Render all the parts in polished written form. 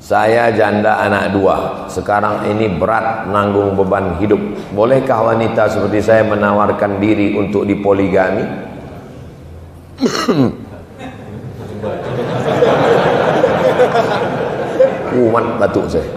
Saya janda anak 2. Sekarang ini berat nanggung beban hidup. Bolehkah wanita seperti saya menawarkan diri untuk dipoligami? Kumat batuk saya.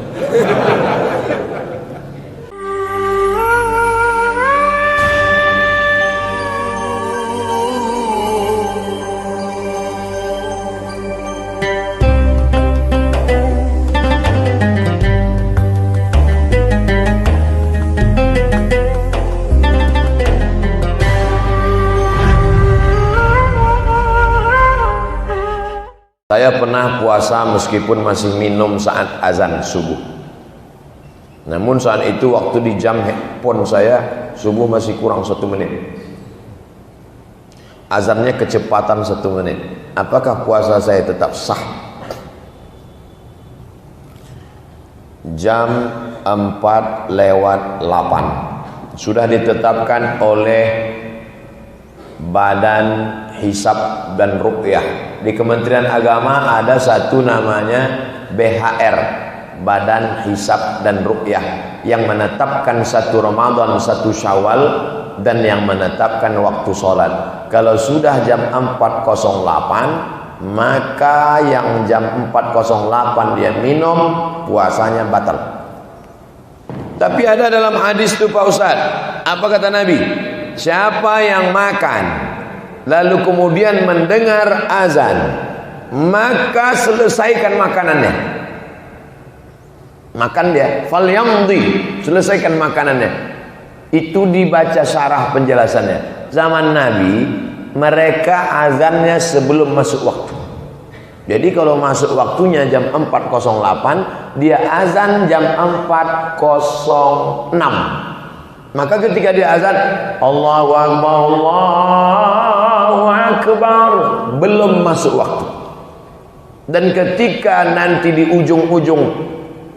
Saya pernah puasa meskipun masih minum saat azan subuh. Namun saat itu waktu di jam handphone saya subuh masih kurang 1 menit. Azannya kecepatan 1 menit. Apakah puasa saya tetap sah? Jam 4:08 sudah ditetapkan oleh Badan Hisab dan Ruqyah. Di Kementerian Agama ada satu namanya BHR, Badan Hisab dan Ruqyah, yang menetapkan 1 Ramadan, 1 Syawal, dan yang menetapkan waktu sholat. Kalau sudah jam 4:08, maka yang jam 4:08 dia minum, puasanya batal. Tapi ada dalam hadis itu Pak Ustaz, apa kata Nabi? Siapa yang makan lalu kemudian mendengar azan, maka selesaikan makanannya. Makan dia, falyamdi, selesaikan makanannya. Itu dibaca syarah penjelasannya. Zaman Nabi, mereka azannya sebelum masuk waktu. Jadi kalau masuk waktunya jam 4:08, dia azan jam 4:06. Maka ketika dia azan, Allahu Akbar, Allahu Akbar, belum masuk waktu. Dan ketika nanti di ujung-ujung,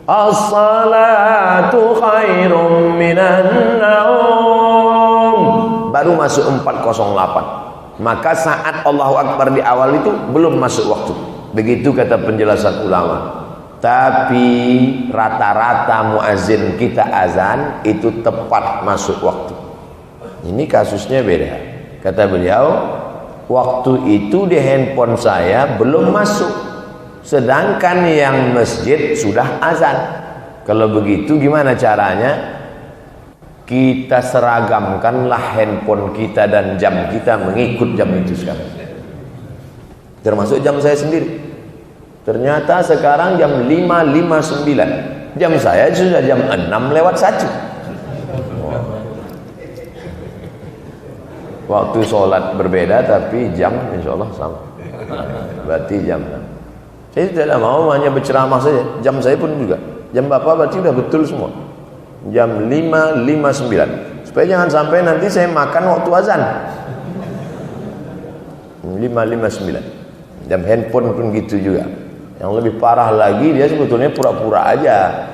as-salatu khairum minan naum, baru masuk 4:08. Maka saat Allahu Akbar di awal itu belum masuk waktu. Begitu kata penjelasan ulama. Tapi rata-rata muazin kita azan itu tepat masuk waktu. Ini kasusnya beda. Kata beliau, waktu itu di handphone saya belum masuk, sedangkan yang masjid sudah azan. Kalau begitu gimana caranya? Kita seragamkanlah handphone kita dan jam kita mengikut jam itu sekarang. Termasuk jam saya sendiri. Ternyata sekarang jam 5:59. Jam saya sudah jam 6:01. Waktu sholat berbeda tapi jam insya Allah sama. Berarti jam 6. Saya tidak mau hanya berceramah saja. Jam saya pun juga. Jam Bapak berarti sudah betul semua. Jam 5:59. Supaya jangan sampai nanti saya makan waktu azan. 5:59. Jam handphone pun gitu juga. Yang lebih parah lagi, dia sebetulnya pura-pura aja.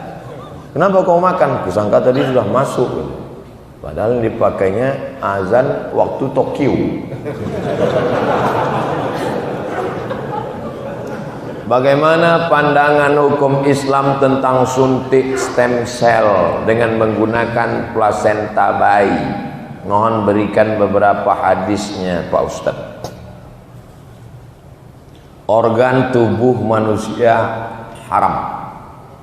Kenapa kau makan? Kusangka tadi sudah masuk. Padahal dipakainya azan waktu Tokyo. Bagaimana pandangan hukum Islam tentang suntik stem cell dengan menggunakan plasenta bayi? Mohon berikan beberapa hadisnya Pak Ustaz. Organ tubuh manusia haram,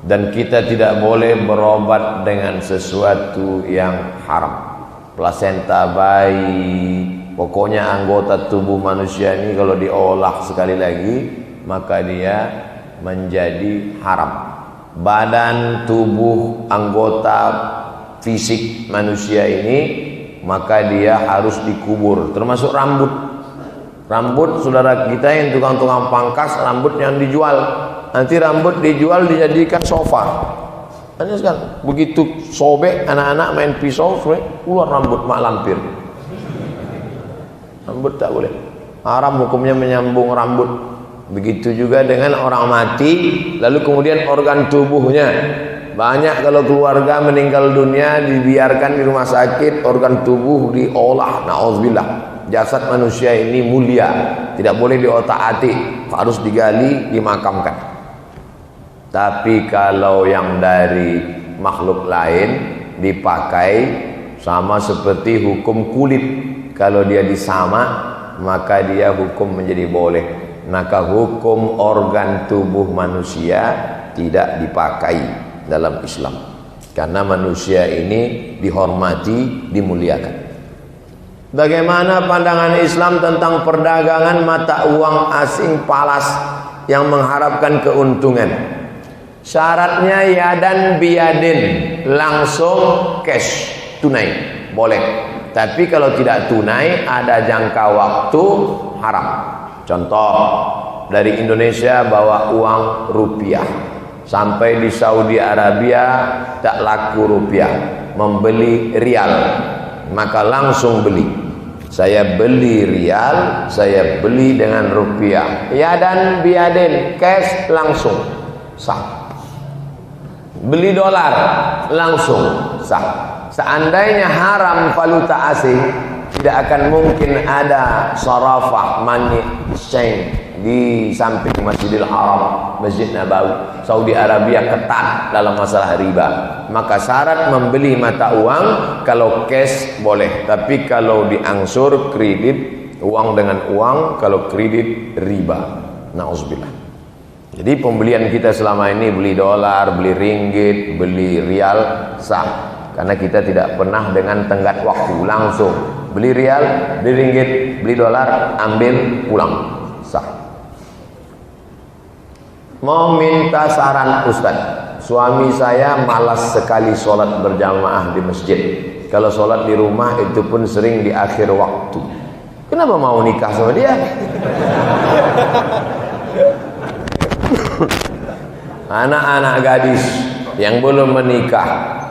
dan kita tidak boleh berobat dengan sesuatu yang haram. Plasenta bayi, pokoknya anggota tubuh manusia ini kalau diolah sekali lagi maka dia menjadi haram. Badan tubuh anggota fisik manusia ini maka dia harus dikubur, termasuk rambut. Rambut saudara kita yang tukang-tukang pangkas, rambut yang dijual. Nanti rambut dijual dijadikan sofa. Hanya sekarang begitu sobek anak-anak main pisau, keluar rambut mak lampir. Rambut tak boleh. Haram hukumnya menyambung rambut. Begitu juga dengan orang mati, lalu kemudian organ tubuhnya. Banyak kalau keluarga meninggal dunia dibiarkan di rumah sakit, organ tubuh diolah, na'udzubillah. Jasad manusia ini mulia, tidak boleh diotak-atik, harus digali, dimakamkan. Tapi kalau yang dari makhluk lain dipakai sama seperti hukum kulit. Kalau dia disama, maka dia hukum menjadi boleh. Maka hukum organ tubuh manusia tidak dipakai dalam Islam. Karena manusia ini dihormati, dimuliakan. Bagaimana pandangan Islam tentang perdagangan mata uang asing falas yang mengharapkan keuntungan? Syaratnya yadan biyadin, langsung cash, tunai, boleh. Tapi kalau tidak tunai, ada jangka waktu, haram. Contoh, dari Indonesia bawa uang rupiah, sampai di Saudi Arabia tak laku rupiah, membeli rial, maka langsung beli. Saya beli rial, saya beli dengan rupiah, yadan biyadin, cash langsung, sah. Beli dolar langsung sah. Seandainya haram valuta asing, tidak akan mungkin ada sarafah, money exchange di samping Masjidil Haram, Masjid Nabawi. Saudi Arabia ketat dalam masalah riba. Maka syarat membeli mata uang, kalau cash boleh, tapi kalau diangsur kredit, uang dengan uang, kalau kredit riba. Nauzubillah. Jadi pembelian kita selama ini beli dolar, beli ringgit, beli rial sah. Karena kita tidak pernah dengan tenggat waktu, langsung beli rial, beli ringgit, beli dolar, ambil pulang, sah. Mau minta saran Ustaz. Suami saya malas sekali sholat berjamaah di masjid. Kalau sholat di rumah itu pun sering di akhir waktu. Kenapa mau nikah sama dia? Anak-anak gadis yang belum menikah,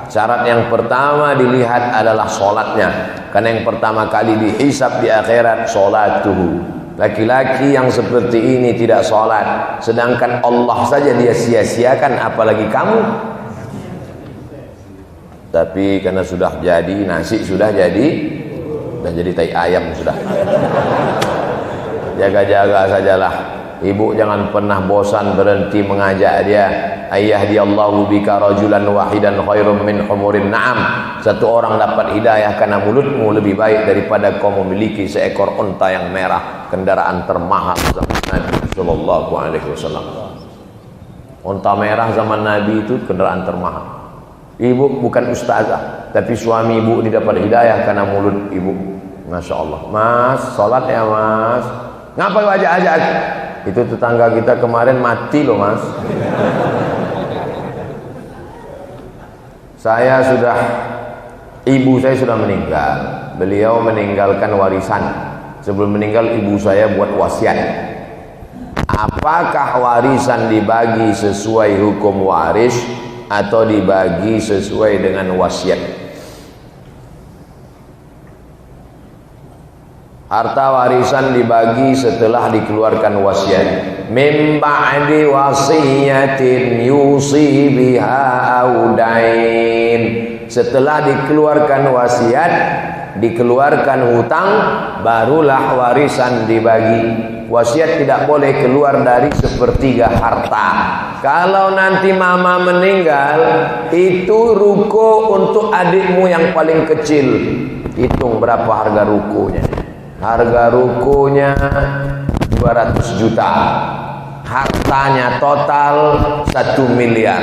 syarat yang pertama dilihat adalah sholatnya. Karena yang pertama kali dihisab di akhirat sholatuhu. Laki-laki yang seperti ini tidak sholat, sedangkan Allah saja dia sia-siakan, apalagi kamu. Tapi karena sudah jadi, nasi sudah jadi tai ayam sudah. Jaga-jaga sajalah. Ibu jangan pernah bosan berhenti mengajak dia. Ayyadiyallahu bika rajulan wahidan khairum min humurin na'am. Satu orang dapat hidayah karena mulutmu lebih baik daripada kau memiliki seekor unta yang merah. Kendaraan termahal zaman Nabi sallallahu alaihi wasallam. Unta merah zaman Nabi itu kendaraan termahal. Ibu bukan ustazah, tapi suami ibu ini dapat hidayah karena mulut ibu. Masya Allah. Mas, sholat ya mas. Ngapa ajak-ajak? Itu tetangga kita kemarin mati loh mas. Ibu saya sudah meninggal. Beliau meninggalkan warisan. Sebelum meninggal ibu saya buat wasiat. Apakah warisan dibagi sesuai hukum waris atau dibagi sesuai dengan wasiat? Harta warisan dibagi setelah dikeluarkan wasiat. Min ba'di wasiyatin yusi biha audain. Setelah dikeluarkan wasiat, dikeluarkan hutang, barulah warisan dibagi. Wasiat tidak boleh keluar dari sepertiga harta. Kalau nanti mama meninggal, itu ruko untuk adikmu yang paling kecil. Hitung berapa harga rukonya. Harga rukonya 200 juta. Hartanya total 1 miliar.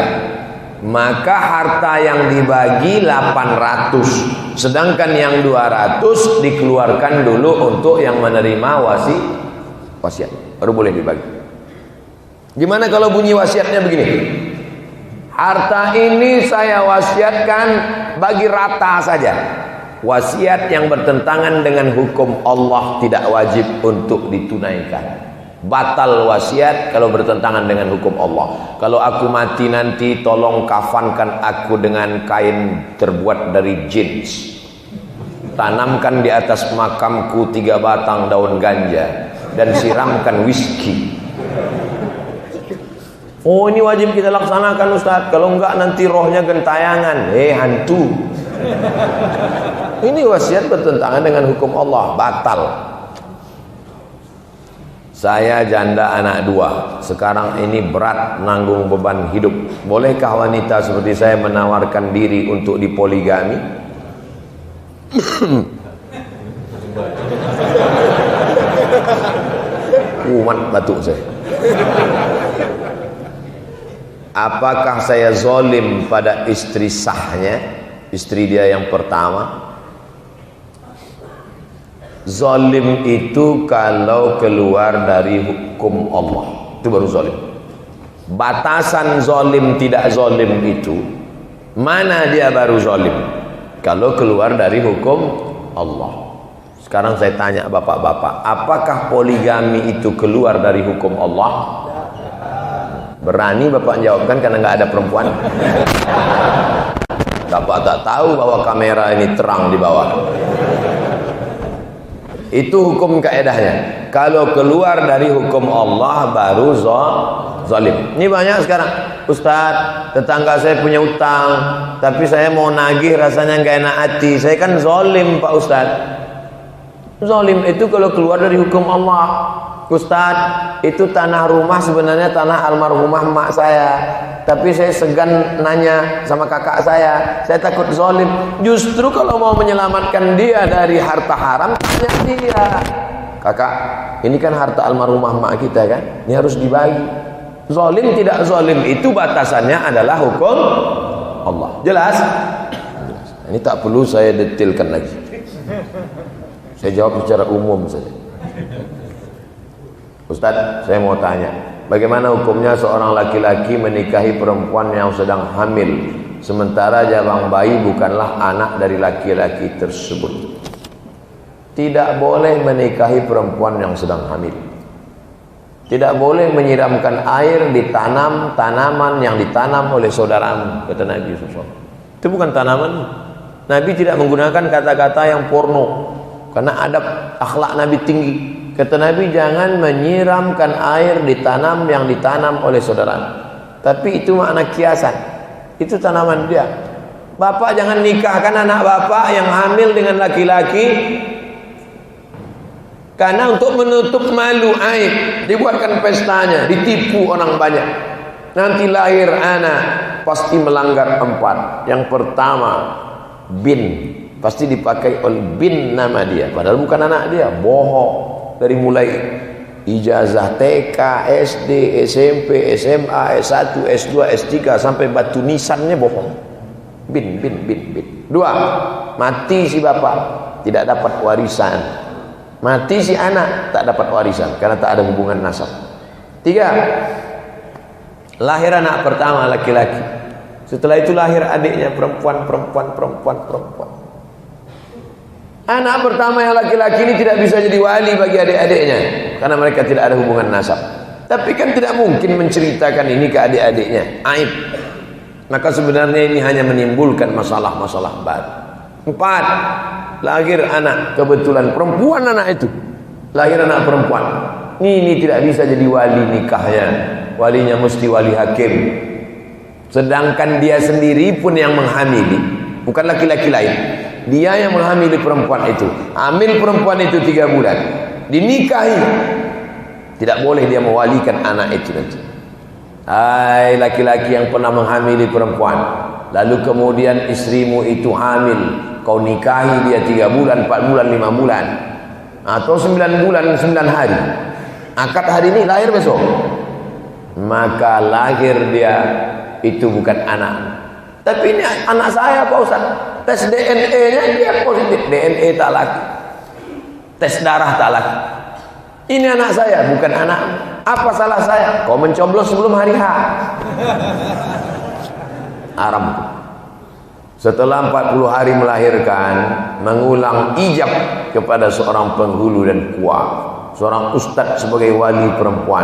Maka harta yang dibagi 800. Sedangkan yang 200 dikeluarkan dulu untuk yang menerima wasiat. Baru boleh dibagi. Gimana kalau bunyi wasiatnya begini? Harta ini saya wasiatkan bagi rata saja. Wasiat yang bertentangan dengan hukum Allah tidak wajib untuk ditunaikan. Batal wasiat kalau bertentangan dengan hukum Allah. Kalau aku mati nanti tolong kafankan aku dengan kain terbuat dari jeans. Tanamkan di atas makamku 3 batang daun ganja dan siramkan whisky. Oh, ini wajib kita laksanakan Ustaz. Kalau enggak nanti rohnya gentayangan. Hantu. Ini wasiat bertentangan dengan hukum Allah, batal. Saya janda anak 2. Sekarang ini berat nanggung beban hidup. Bolehkah wanita seperti saya menawarkan diri untuk dipoligami? Kumat batuk saya. Apakah saya zalim pada istri sahnya, istri dia yang pertama? Zalim itu kalau keluar dari hukum Allah, itu baru zalim. Batasan zalim tidak zalim itu, mana dia baru zalim? Kalau keluar dari hukum Allah. Sekarang saya tanya bapak-bapak, apakah poligami itu keluar dari hukum Allah? Berani bapak jawabkan karena nggak ada perempuan. Bapak tak tahu bahwa kamera ini terang di bawah. Itu hukum kaedahnya. Kalau keluar dari hukum Allah baru zalim. Ini banyak sekarang. Ustaz, tetangga saya punya utang, tapi saya mau nagih rasanya nggak enak hati. Saya kan zalim Pak Ustaz. Zalim itu kalau keluar dari hukum Allah. Ustaz, itu tanah rumah sebenarnya tanah almarhumah mak saya, tapi saya segan nanya sama kakak saya takut zalim. Justru kalau mau menyelamatkan dia dari harta haram, tanya dia, kakak, ini kan harta almarhumah mak kita kan, ini harus dibagi. Zalim tidak zalim itu batasannya adalah hukum Allah. Jelas? Ini tak perlu saya detailkan lagi. Saya jawab secara umum saja. Ustaz, saya mau tanya, bagaimana hukumnya seorang laki-laki menikahi perempuan yang sedang hamil, sementara jabang bayi bukanlah anak dari laki-laki tersebut? Tidak boleh menikahi perempuan yang sedang hamil. Tidak boleh menyiramkan air di tanaman yang ditanam oleh saudaramu, kata Nabi SAW. Itu bukan tanaman. Nabi tidak menggunakan kata-kata yang porno, karena adab akhlak Nabi tinggi. Kata Nabi, jangan menyiramkan air di tanam yang ditanam oleh saudara. Tapi itu makna kiasan. Itu tanaman dia. Bapak jangan nikahkan anak bapak yang hamil dengan laki-laki, karena untuk menutup malu aib, dibuatkan pestanya, ditipu orang banyak. Nanti lahir anak pasti melanggar 4. Yang pertama, bin, pasti dipakai oleh bin nama dia, padahal bukan anak dia, bohong. Dari mulai ijazah TK, SD, SMP, SMA, S1, S2, S3 sampai batu nisannya bohong. Bin. 2. Mati si bapak, tidak dapat warisan. Mati si anak, tak dapat warisan karena tak ada hubungan nasab. 3. Lahir anak pertama laki-laki. Setelah itu lahir adiknya perempuan. Anak pertama yang laki-laki ini tidak bisa jadi wali bagi adik-adiknya karena mereka tidak ada hubungan nasab. Tapi kan tidak mungkin menceritakan ini ke adik-adiknya, aib. Maka sebenarnya ini hanya menimbulkan masalah-masalah baru. 4. Lahir anak, kebetulan perempuan anak itu. Lahir anak perempuan. Ini tidak bisa jadi wali nikahnya. Walinya mesti wali hakim. Sedangkan dia sendiri pun yang menghamili, bukan laki-laki lain. Dia yang menghamili perempuan itu. Hamil perempuan itu 3 bulan, dinikahi. Tidak boleh dia mewalikan anak itu nanti. Hai laki-laki yang pernah menghamili perempuan, lalu kemudian istrimu itu hamil, kau nikahi dia 3 bulan, 4 bulan, 5 bulan, atau 9 bulan 9 hari. Akad hari ini, lahir besok. Maka lahir dia itu bukan anak. Tapi ini anak saya Pak Ustaz. Tes DNA-nya dia positif, DNA tak laki. Tes darah tak laki. Ini anak saya, bukan anak. Apa salah saya? Kau mencoblos sebelum hari H. Haram. Setelah 40 hari melahirkan, mengulang ijab kepada seorang penghulu dan kuah, seorang ustadz sebagai wali perempuan.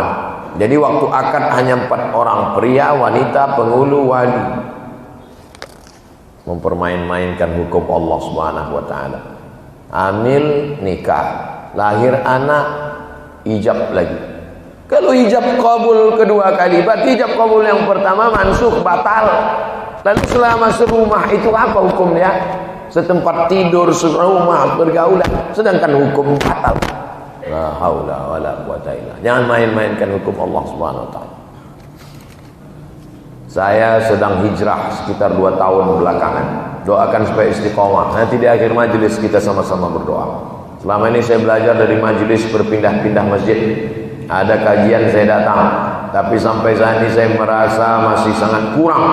Jadi waktu akad hanya 4 orang, pria, wanita, penghulu, wali. Mempermain-mainkan hukum Allah Subhanahu wa taala. Hamil, nikah, lahir anak, ijab lagi. Kalau ijab kabul kedua kali, berarti ijab kabul yang pertama mansukh, batal. Lalu selama serumah itu apa hukumnya? Setempat tidur, serumah, pergaulan, sedangkan hukum batal. La haula wala quwata illa. Jangan main-mainkan hukum Allah Subhanahu wa taala. Saya sedang hijrah sekitar 2 tahun belakangan. Doakan supaya istiqomah. Nanti di akhir majelis kita sama-sama berdoa. Selama ini saya belajar dari majelis berpindah-pindah masjid. Ada kajian saya datang, tapi sampai saat ini saya merasa masih sangat kurang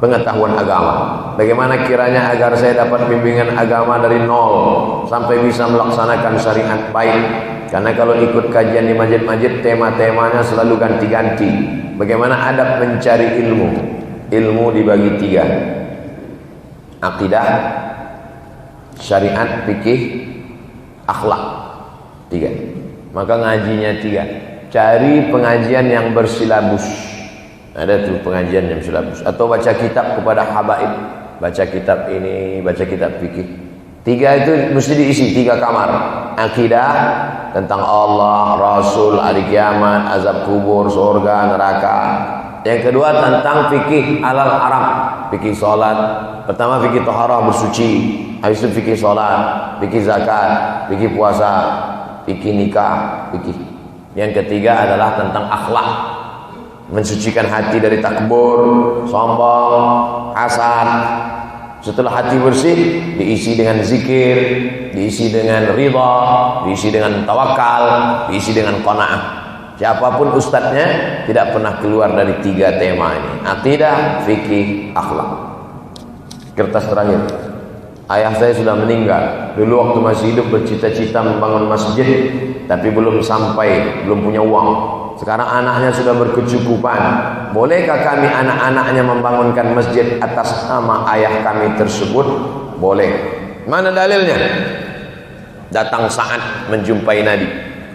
pengetahuan agama. Bagaimana kiranya agar saya dapat bimbingan agama dari nol sampai bisa melaksanakan syariat baik. Karena kalau ikut kajian di masjid-masjid, tema-temanya selalu ganti-ganti. Bagaimana adab mencari ilmu? Ilmu dibagi 3: akidah, syariat, fikih, akhlak. 3. Maka ngajinya 3. Cari pengajian yang bersilabus. Ada tuh pengajian yang silabus. Atau baca kitab kepada habaib. Baca kitab ini, baca kitab fikih. 3 itu mesti diisi 3 kamar. Akidah tentang Allah, Rasul, hari kiamat, azab kubur, surga, neraka. Yang kedua tentang fikih halal haram. Fikih salat. Pertama fikih taharah bersuci. Habis itu fikih salat, fikih zakat, fikih puasa, fikih nikah, fikih. Yang ketiga adalah tentang akhlak. Mensucikan hati dari takbur, sombong, hasad. Setelah hati bersih, diisi dengan zikir, diisi dengan ridha, diisi dengan tawakal, diisi dengan qanaah. Siapapun ustadznya tidak pernah keluar dari 3 tema ini: akidah, fikih, akhlak. Kertas terakhir. Ayah saya sudah meninggal. Dulu waktu masih hidup bercita-cita membangun masjid, tapi belum sampai, belum punya uang. Sekarang anaknya sudah berkecukupan. Bolehkah kami anak-anaknya membangunkan masjid atas nama ayah kami tersebut? Boleh. Mana dalilnya? Datang Sa'ad menjumpai Nabi.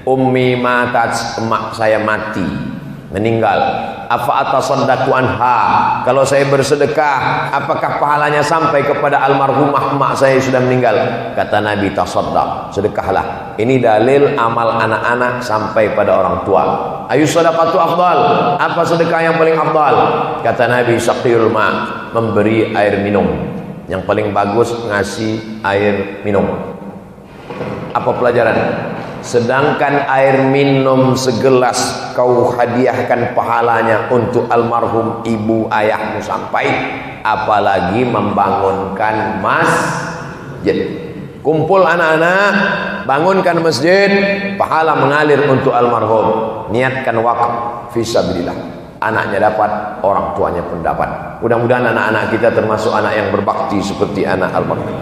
Ummi matat, emak saya mati, meninggal. Afa atasaddaqu anha, kalau saya bersedekah apakah pahalanya sampai kepada almarhumah emak saya sudah meninggal? Kata Nabi, tasaddaq, sedekahlah. Ini dalil amal anak-anak sampai pada orang tua. Ayu sadaqatu afdal, apa sedekah yang paling afdal? Kata Nabi, saqiyul ma, memberi air minum. Yang paling bagus ngasih air minum. Apa pelajaran? Sedangkan air minum segelas kau hadiahkan pahalanya untuk almarhum ibu ayahmu sampai, apalagi membangunkan masjid. Kumpul anak-anak, bangunkan masjid, pahala mengalir untuk almarhum. Niatkan wakaf fisabilillah. Anaknya dapat, orang tuanya pun dapat. Mudah-mudahan anak-anak kita termasuk anak yang berbakti seperti anak almarhum.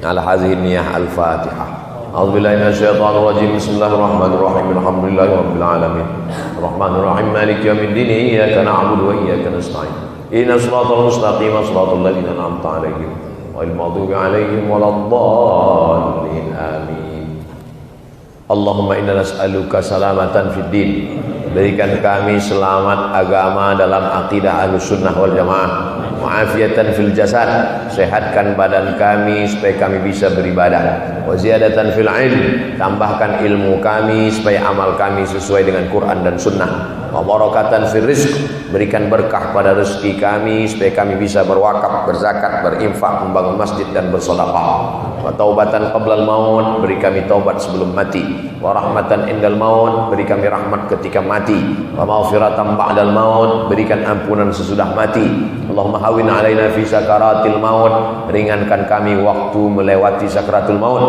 Ala hadhihi niyah al-Fatihah. A'udzubillahi minasyaitonir rajim. Bismillahirrahmanirrahim. Alhamdulillahi rabbil alamin. Arrahmanir rahim. Maliki yaumiddin. Iyyaka na'budu wa iyyaka nasta'in. Ihdinas siratal mustaqim. Shiratal ladzina an'amta 'alaihim ghairil maghdubi 'alaihim waladdallin. Amin. Allahumma inna nas'aluka salamatan fid din. Berikan kami selamat agama dalam akidah Ahlussunnah wal Jamaah. Mu'afiatan fil jasad, sehatkan badan kami supaya kami bisa beribadah. Wa ziyadatan fil ilm, tambahkan ilmu kami supaya amal kami sesuai dengan Quran dan Sunnah. Wa barakatan fil rizq, berikan berkah pada rezeki kami supaya kami bisa berwakaf, berzakat, berinfak, membangun masjid dan bersedekah. Wa taubatan qablal maut, beri kami taubat sebelum mati. Wa rahmatan indal maut, beri kami rahmat ketika mati. Wa maghfiratan ba'dal maut, berikan ampunan sesudah mati. Allahumma hawin alaina fi sakaratil maut, ringankan kami waktu melewati sakaratul maut.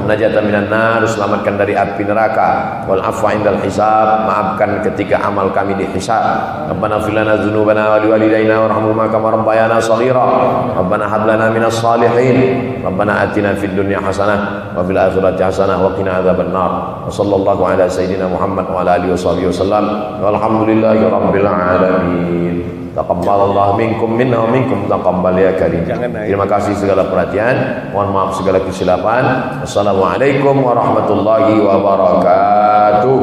Wanajatan minan nar, selamatkan dari api neraka. Wal afwa indal hisab, maafkan ketika amal kami dihisab. Rabbana fir lana dzunubana wa liwalidayna warhamhuma kama rabbayana shaghira. Rabbana hab lana minas shalihin. Rabbana atina fid dunya hasanah wa fil akhirati hasanah wa qina adzabannar. Wa sallallahu ala sayidina Muhammad wa ala alihi washabihi wasallam. Walhamdulillahi rabbil alamin. Taqabbalallahu minkum minna wa minkum taqabbal ya karim. Terima kasih segala perhatian. Mohon maaf segala kesilapan. Wassalamualaikum warahmatullahi wabarakatuh.